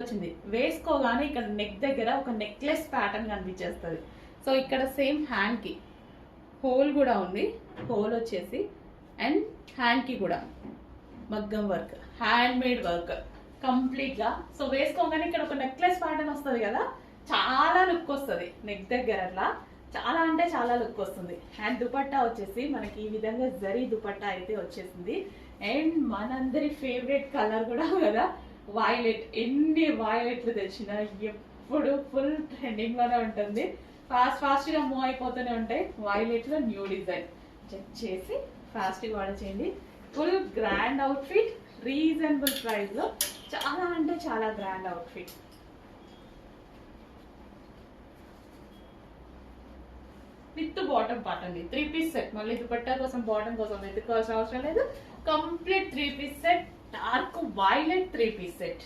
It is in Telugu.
వచ్చింది. వేసుకోగానే ఇక్కడ నెక్ దగ్గర ఒక నెక్లెస్ ప్యాటర్న్ కనిపించేస్తుంది. సో ఇక్కడ సేమ్ హ్యాండ్ కి హోల్ కూడా ఉంది. హోల్ వచ్చేసి అండ్ హ్యాండ్ కి కూడా మగ్గం work, hand made work complete గా. సో వేసుకోగానే ఇక్కడ ఒక నెక్లెస్ ప్యాటర్న్ వస్తుంది కదా, చాలా లుక్ వస్తుంది. నెక్ దగ్గర అట్లా చాలా అంటే చాలా లుక్ వస్తుంది. అండ్ దుపట్టా వచ్చేసి మనకి ఈ విధంగా జరీ దుపట్టా అయితే వచ్చేసింది. అండ్ మనందరి ఫేవరెట్ కలర్ కూడా కదా వైలెట్. ఎన్ని వైలెట్లు తెచ్చినా ఎప్పుడు ఫుల్ ట్రెండింగ్ లోనే ఉంటుంది. ఫాస్ట్ గా మూవ్ అయిపోతూనే ఉంటాయి. వైలెట్ లో న్యూ డిజైన్ చెక్ చేసి ఫాస్ట్ గా ఆర్డర్ చేయండి. Full grand out fit, reasonable price లో చాలా అంటే చాలా grand out fit. With bottom part అండి, 3 పీస్ సెట్. మళ్ళీ దుపట్టా కోసం బాటమ్ కోసం వెతుక్కోవాల్సిన అవసరం లేదు. Complete 3 piece set, dark violet 3 piece set.